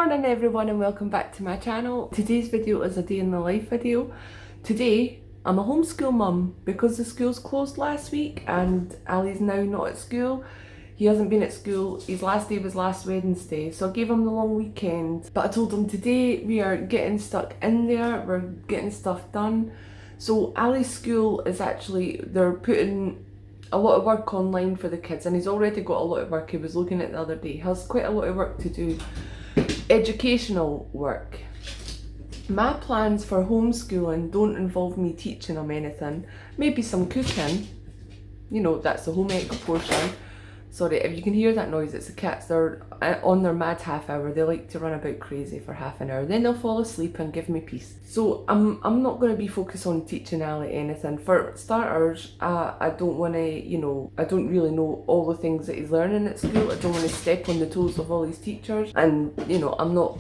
morning everyone and welcome back to my channel. Today's video is a day in the life video. Today I'm a homeschool mum because the school's closed last week and Ali's now not at school. He hasn't been at school. His last day was last Wednesday, so I gave him the long weekend. But I told him today we are getting stuck in there, we're getting stuff done. So Ali's school is actually, they're putting a lot of work online for the kids, and he's already got a lot of work. He was looking at the other day. He has quite a lot of work to do. Educational work. My plans for homeschooling don't involve me teaching them anything. Maybe some cooking. You know, that's the home ec portion. Sorry, if you can hear that noise, it's the cats. They're on their mad half hour. They like to run about crazy for half an hour. Then they'll fall asleep and give me peace. So I'm not going to be focused on teaching Ali anything. For starters, I don't want to, I don't really know all the things that he's learning at school. I don't want to step on the toes of all his teachers. And, I'm not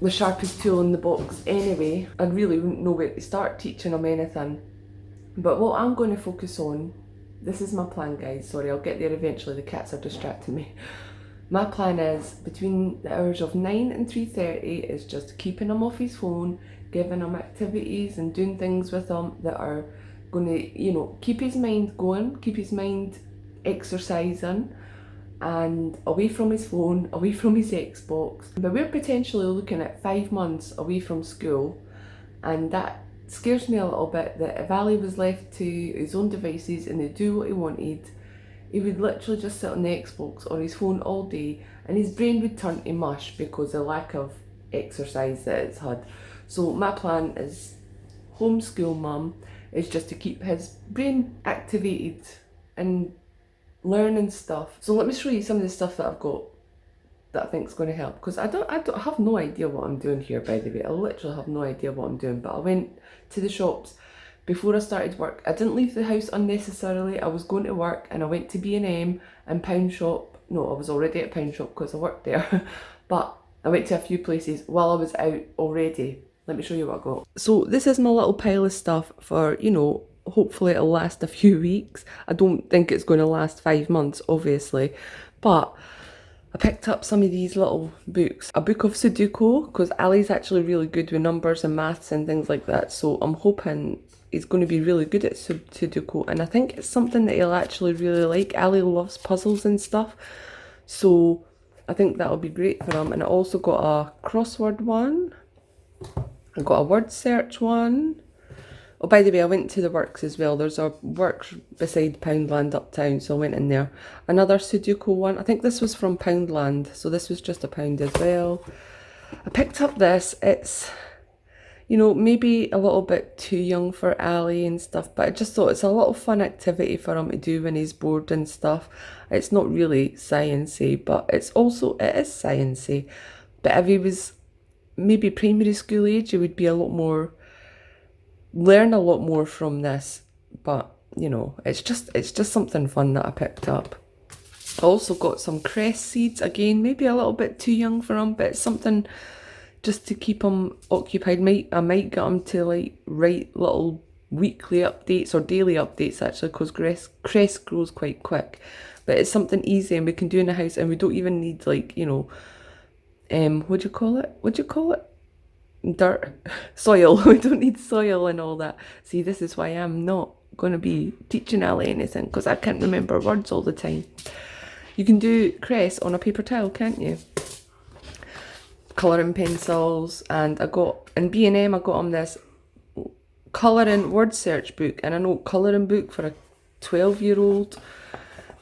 the sharpest tool in the box anyway. I really wouldn't know where to start teaching him anything. But what I'm going to focus on, this is my plan, guys. Sorry, I'll get there eventually. The cats are distracting me. My plan is between the hours of 9 and 3:30 is just keeping him off his phone, giving him activities and doing things with him that are going to, keep his mind going, keep his mind exercising and away from his phone, away from his Xbox. But we're potentially looking at 5 months away from school, and that scares me a little bit that if Ali was left to his own devices and he'd do what he wanted, he would literally just sit on the Xbox or his phone all day and his brain would turn to mush because of the lack of exercise that it's had. So my plan is homeschool mum is just to keep his brain activated and learning stuff. So let me show you some of the stuff that I've got that I think is going to help, because I have no idea what I'm doing here, by the way. I literally have no idea what I'm doing. But I went to the shops before I started work. I didn't leave the house unnecessarily. I was going to work and I went to B&M and Pound Shop. No, I was already at Pound Shop because I worked there. But I went to a few places while I was out already. Let me show you what I got. So this is my little pile of stuff for, hopefully it'll last a few weeks. I don't think it's going to last 5 months, obviously. But I picked up some of these little books. A book of Sudoku, because Ali's actually really good with numbers and maths and things like that. So I'm hoping he's going to be really good at Sudoku. And I think it's something that he'll actually really like. Ali loves puzzles and stuff. So I think that'll be great for him. And I also got a crossword one. I got a word search one. Oh, by the way, I went to the Works as well. There's a Works beside Poundland uptown, so I went in there. Another Sudoku one. I think this was from Poundland, so this was just £1 as well. I picked up this. It's, maybe a little bit too young for Ali and stuff, but I just thought it's a little fun activity for him to do when he's bored and stuff. It's not really sciencey, but it is sciencey. But if he was maybe primary school age, he would be learn a lot more from this. But it's just something fun that I picked up. I also got some cress seeds, again maybe a little bit too young for him, but it's something just to keep him occupied. I might get him to write little weekly updates or daily updates actually, because cress grows quite quick. But it's something easy and we can do in the house, and we don't even need what do you call it? Dirt, soil. We don't need soil and all that. See, this is why I'm not going to be teaching Ali anything, because I can't remember words all the time. You can do cress on a paper towel, can't you? Colouring pencils. And I got, in B&M, I got him this colouring word search book, and I know colouring book for a 12-year-old,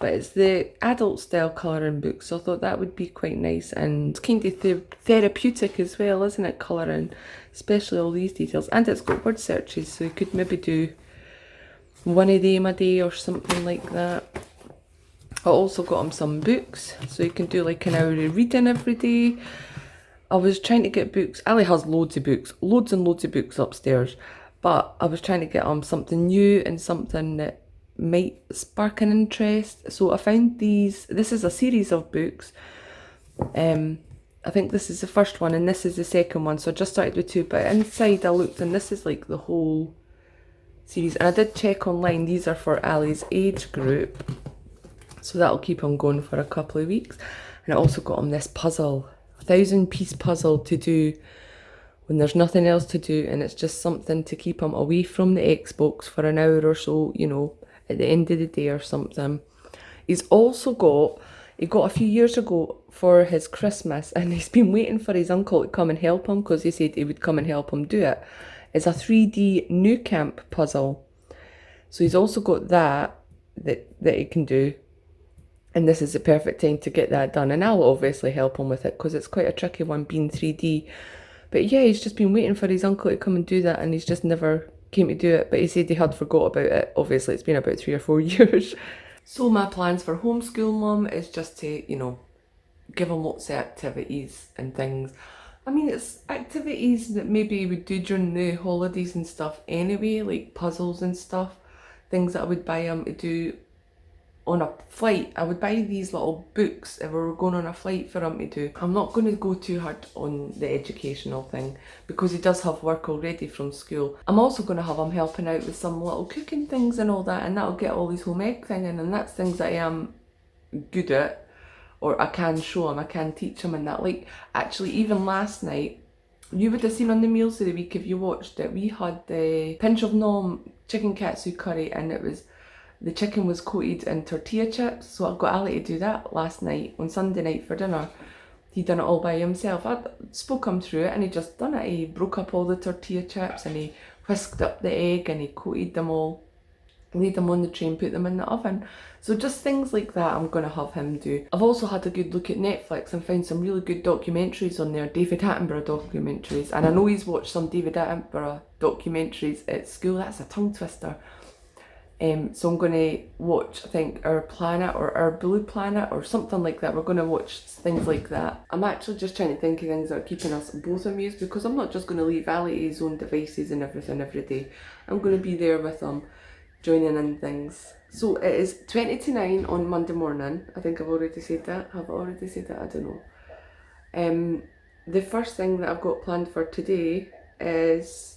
but it's the adult style colouring book, so I thought that would be quite nice, and it's kind of therapeutic as well, isn't it, colouring, especially all these details. And it's got word searches, so you could maybe do one of them a day or something like that. I also got him some books, so you can do an hour of reading every day. I was trying to get books. Ali has loads of books, loads and loads of books upstairs, but I was trying to get him something new and something that might spark an interest. So I found these. This is a series of books. I think this is the first one and this is the second one, so I just started with 2, but inside I looked and this is the whole series. And I did check online, these are for Ali's age group, so that'll keep him going for a couple of weeks. And I also got him this puzzle. 1,000-piece puzzle to do when there's nothing else to do, and it's just something to keep him away from the Xbox for an hour or so, you know, at the end of the day or something. He's also he got a few years ago for his Christmas, and he's been waiting for his uncle to come and help him because he said he would come and help him do it. It's a 3D New Camp puzzle. So he's also got that he can do. And this is the perfect time to get that done. And I'll obviously help him with it because it's quite a tricky one being 3D. But yeah, he's just been waiting for his uncle to come and do that, and he's just never came to do it. But he said he had forgot about it. Obviously, it's been about 3 or 4 years. So my plans for homeschool mum is just to, you know, give him lots of activities and things. I mean, it's activities that maybe he would do during the holidays and stuff anyway, like puzzles and stuff. Things that I would buy him to do on a flight. I would buy these little books if we were going on a flight for him to do. I'm not going to go too hard on the educational thing because he does have work already from school. I'm also going to have him helping out with some little cooking things and all that, and that'll get all his home ec thing in, and that's things that I am good at, or I can show him, I can teach him and that. Like, actually, even last night, you would have seen on the meals of the week if you watched it, we had the pinch of nom chicken katsu curry, and the chicken was coated in tortilla chips, so I got Ali to do that last night, on Sunday night for dinner. He done it all by himself. I spoke him through it and he just done it. He broke up all the tortilla chips and he whisked up the egg and he coated them all, laid them on the tray and put them in the oven. So just things like that I'm going to have him do. I've also had a good look at Netflix and found some really good documentaries on there, David Attenborough documentaries. And I know he's watched some David Attenborough documentaries at school. That's a tongue twister. So I'm going to watch, I think, Our Planet or Our Blue Planet or something like that. We're going to watch things like that. I'm actually just trying to think of things that are keeping us both amused, because I'm not just going to leave Ali his own devices and everything every day. I'm going to be there with him, joining in things. So it is 20 to 9 on Monday morning. I think I've already said that. Have I already said that? I don't know. The first thing that I've got planned for today is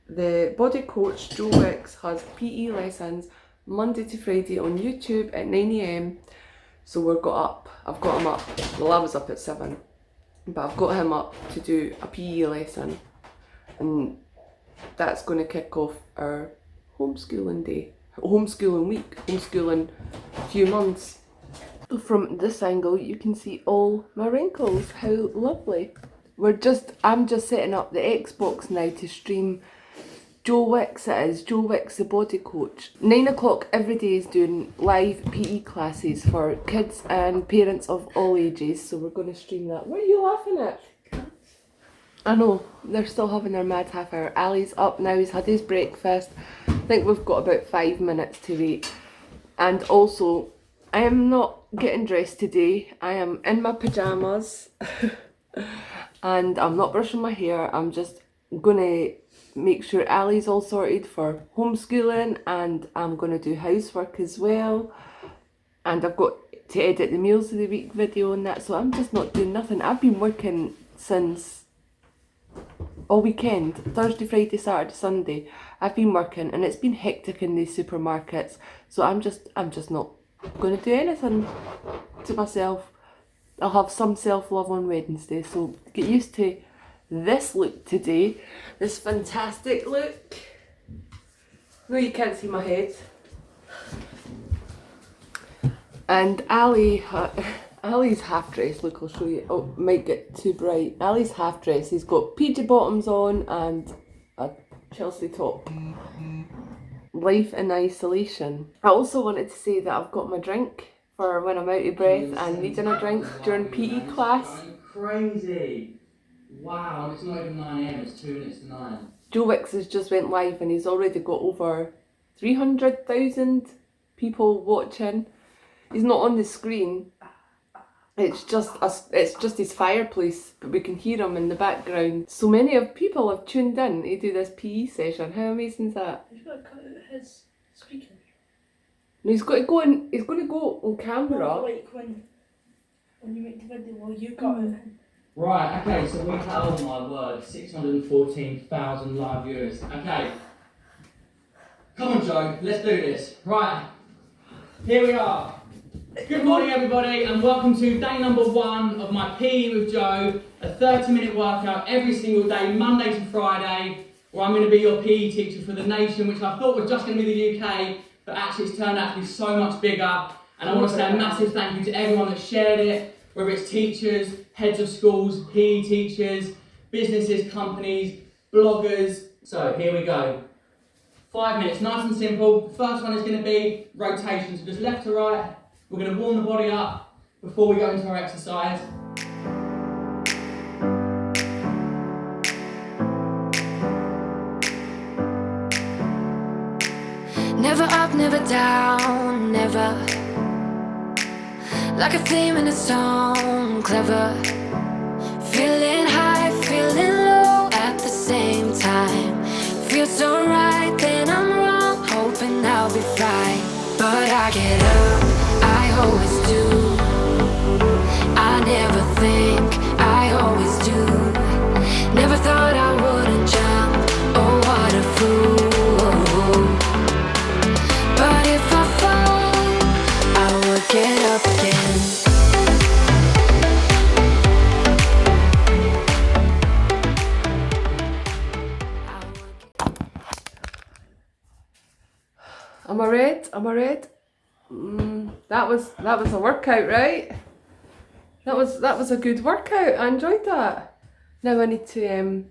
the body coach, Joe Wicks, has PE lessons Monday to Friday on YouTube at 9 AM. So I've got him up, well, I was up at 7, but I've got him up to do a PE lesson, and that's going to kick off our homeschooling day, homeschooling week, homeschooling few months. From this angle you can see all my wrinkles, how lovely. I'm just setting up the Xbox now to stream Joe Wicks. It is Joe Wicks, the body coach. 9 o'clock every day is doing live PE classes for kids and parents of all ages, so we're going to stream that. What are you laughing at? I know, they're still having their mad half hour. Ali's up now, he's had his breakfast. I think we've got about 5 minutes to wait. And also, I am not getting dressed today. I am in my pyjamas and I'm not brushing my hair. I'm just going to make sure Ali's all sorted for homeschooling, and I'm going to do housework as well, and I've got to edit the meals of the week video and that, so I'm just not doing nothing. I've been working since all weekend, Thursday, Friday, Saturday, Sunday. I've been working and it's been hectic in these supermarkets, so I'm just not going to do anything to myself. I'll have some self-love on Wednesday, so get used to this look today, this fantastic look. No, you can't see my head. And Ali's half dress, look, I'll show you. Oh, might get too bright. Ali's half dress, he's got PJ bottoms on and a Chelsea top. Life in isolation. I also wanted to say that I've got my drink for when I'm out of breath and needing a drink during PE class. Are you crazy? Wow, it's not even 9 AM, it's 2 minutes to 9. Joe Wicks has just went live and he's already got over 300,000 people watching. He's not on the screen. It's just his fireplace, but we can hear him in the background. So many of people have tuned in to do this PE session. How amazing is that? He's got to cut out his speaking. No, he's got to go on. He's going to go on camera. No, like when you make the video, well, you got it. Right, okay, so we have, oh my word, 614,000 live viewers. Okay. Come on, Joe, let's do this. Right, here we are. Good morning everybody and welcome to day number 1 of my PE with Joe, a 30-minute workout every single day, Monday to Friday, where I'm going to be your PE teacher for the nation, which I thought was just going to be the UK, but actually it's turned out to be so much bigger. And I want to say a massive thank you to everyone that shared it, whether it's teachers, heads of schools, PE teachers, businesses, companies, bloggers. So here we go. 5 minutes, nice and simple. First one is going to be rotation, so just left to right. We're going to warm the body up before we go into our exercise. Never up, never down, never. Like a theme in a song, clever. Feeling high, feeling low at the same time. Feels so right, then I'm wrong, hoping I'll be fine. But I get up, I always do. I never think, I always do. Never thought I wouldn't jump, oh what a fool. But if I fall, I will get up again. Am I red? Am I red? That was a workout, right? That was a good workout. I enjoyed that. Now I need to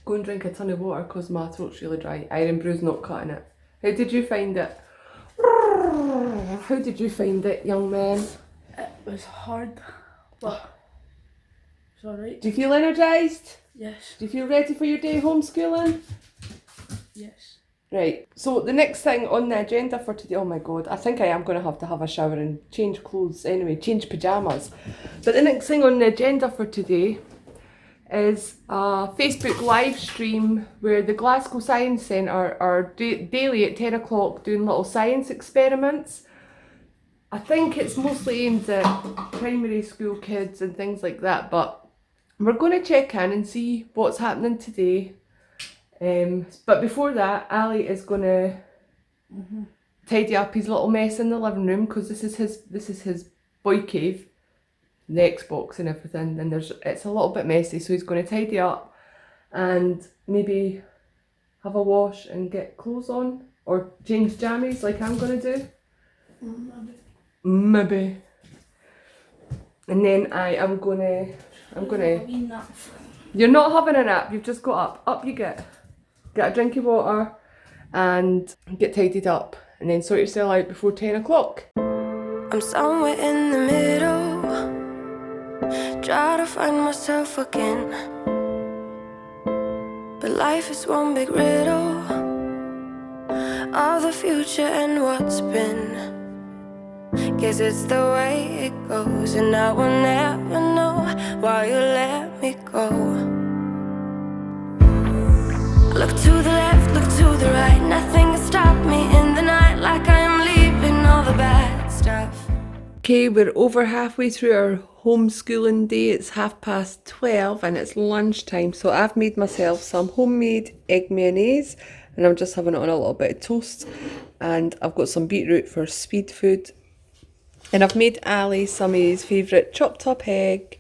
go and drink a ton of water because my throat's really dry. Iron Brew's not cutting it. How did you find it? How did you find it, young man? It was hard, but it's alright. Do you feel energised? Yes, Do you feel ready for your day homeschooling? yes. Right, so the next thing on the agenda for today, oh my god, I think I am going to have a shower and change clothes anyway, change pyjamas. But the next thing on the agenda for today is a Facebook live stream where the Glasgow Science Centre are daily at 10 o'clock doing little science experiments. I think it's mostly aimed at primary school kids and things like that, but we're going to check in and see what's happening today. But before that, Ali is gonna tidy up his little mess in the living room because this is his boy cave, the Xbox and everything, and it's a little bit messy, so he's gonna tidy up and maybe have a wash and get clothes on or change jammies like I'm gonna do. Maybe. And then I'm gonna. You're not having a nap. You've just got up. Up you get. Get a drink of water and get tidied up and then sort yourself out before 10 o'clock. I'm somewhere in the middle, try to find myself again. But life is one big riddle of the future and what's been. Guess it's the way it goes, and I will never know why you let me go. Look to the left, look to the right, nothing can stop me in the night, like I am leaving all the bad stuff. Okay, we're over halfway through our homeschooling day. It's 12:30 and it's lunchtime, so I've made myself some homemade egg mayonnaise and I'm just having it on a little bit of toast, and I've got some beetroot for speed food, and I've made Ali some of his favourite chopped up egg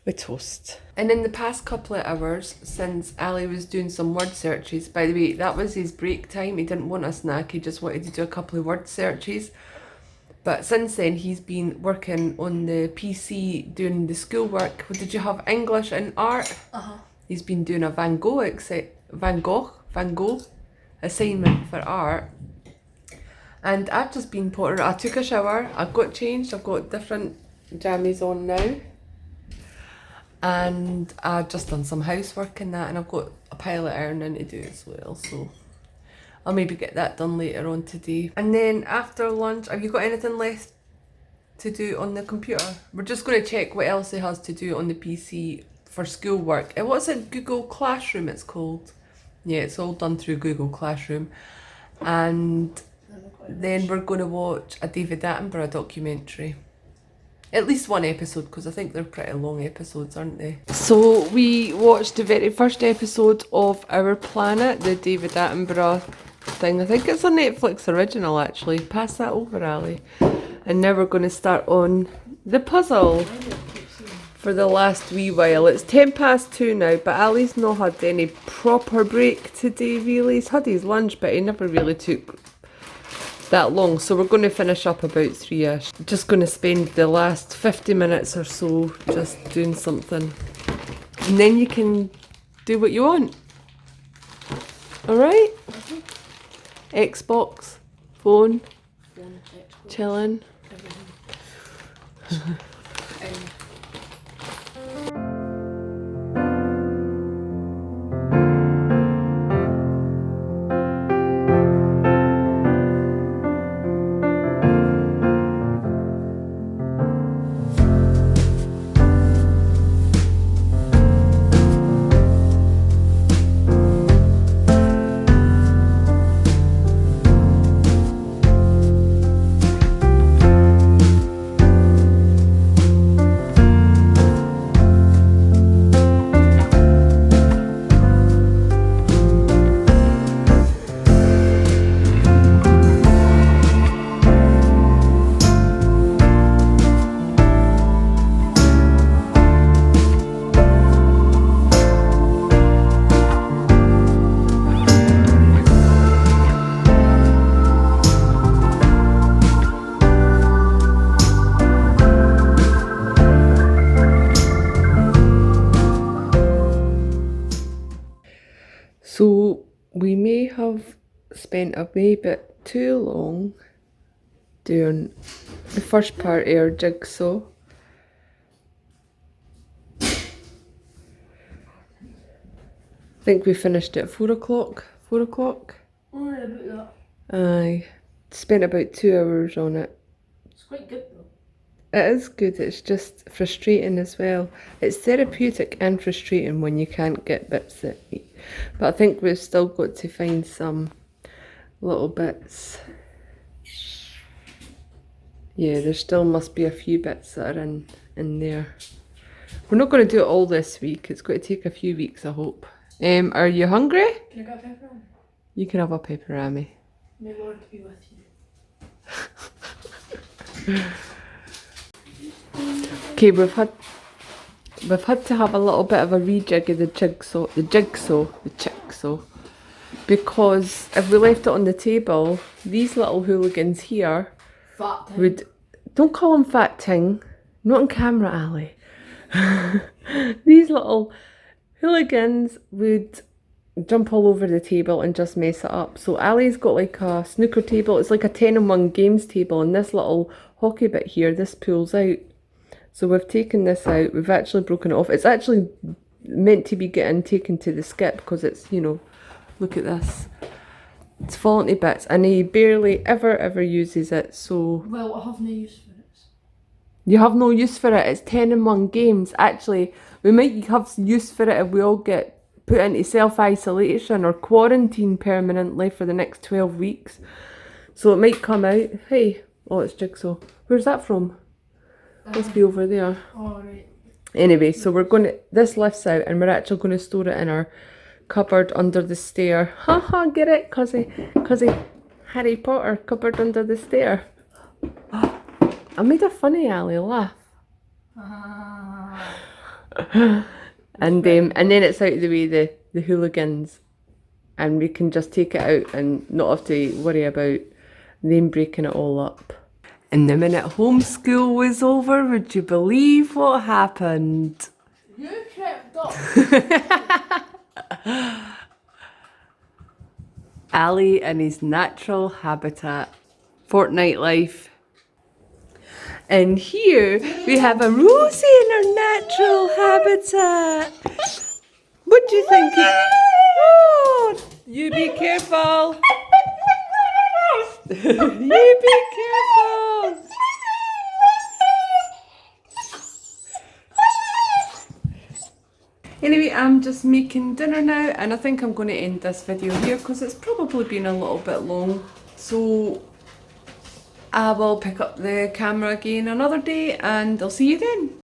with toast. And in the past couple of hours, since Ali was doing some word searches, by the way, that was his break time. He didn't want a snack, he just wanted to do a couple of word searches. But since then, he's been working on the PC, doing the schoolwork. What did you have, English and art? He's been doing a Van Gogh assignment for art. And I've just been I took a shower, I've got changed, I've got different jammies on now. And I've just done some housework and that, and I've got a pile of ironing to do as well, so I'll maybe get that done later on today. And then after lunch, have you got anything left to do on the computer? We're just going to check what else he has to do on the PC for schoolwork. What's it, Google Classroom it's called? Yeah, it's all done through Google Classroom. And then we're going to watch a David Attenborough documentary. At least one episode, because I think they're pretty long episodes, aren't they? So we watched the very first episode of Our Planet, the David Attenborough thing. I think it's a Netflix original, actually. Pass that over, Ali. And now we're going to start on the puzzle for the last wee while. It's 2:10 now, but Ali's not had any proper break today really. He's had his lunch, but he never really took that long. So we're going to finish up about 3ish. Just going to spend the last 50 minutes or so just doing something. And then you can do what you want. Alright? Xbox, phone, chilling. So we may have spent a wee bit too long doing the first part of our jigsaw. I think we finished at 4 o'clock. 4 o'clock? Oh, yeah, about that. Aye. Spent about 2 hours on it. It's quite good though. It is good, it's just frustrating as well. It's therapeutic and frustrating when you can't get bits that eat. But I think we've still got to find some little bits. Yeah, there still must be a few bits that are in there. We're not going to do it all this week. It's going to take a few weeks, I hope. Are you hungry? Can I get a pepper on? You can have a pepperami. May Lord be with you. Okay, we've had to have a little bit of a rejig of the jigsaw, because if we left it on the table, these little hooligans here Fat thing. would, don't call them fat ting, not on camera, Ali. These little hooligans would jump all over the table and just mess it up. So Ali's got like a snooker table, it's like a 10-in-1 games table, and this little hockey bit here, this pulls out. So we've taken this out, we've actually broken it off. It's actually meant to be taken to the skip because it's, you know, look at this. It's falling to bits and he barely ever uses it, so... Well, I have no use for it. You have no use for it, it's 10-in-1 games. Actually, we might have use for it if we all get put into self-isolation or quarantine permanently for the next 12 weeks. So it might come out. Hey, oh, it's Jigsaw. Where's that from? Must be over there. Oh, right. Anyway, so we're going to, this lifts out and we're actually going to store it in our cupboard under the stair. Haha, get it? Cause Harry Potter, cupboard under the stair. I made a funny Ali laugh. And then it's out of the way, the hooligans, and we can just take it out and not have to worry about them breaking it all up. And the minute homeschool was over, would you believe what happened? You kept up. Ali in his natural habitat. Fortnite life. And here we have a Rosie in her natural habitat. What do you think? Oh, you be careful. You be careful. Anyway, I'm just making dinner now and I think I'm going to end this video here because it's probably been a little bit long. So I will pick up the camera again another day and I'll see you then.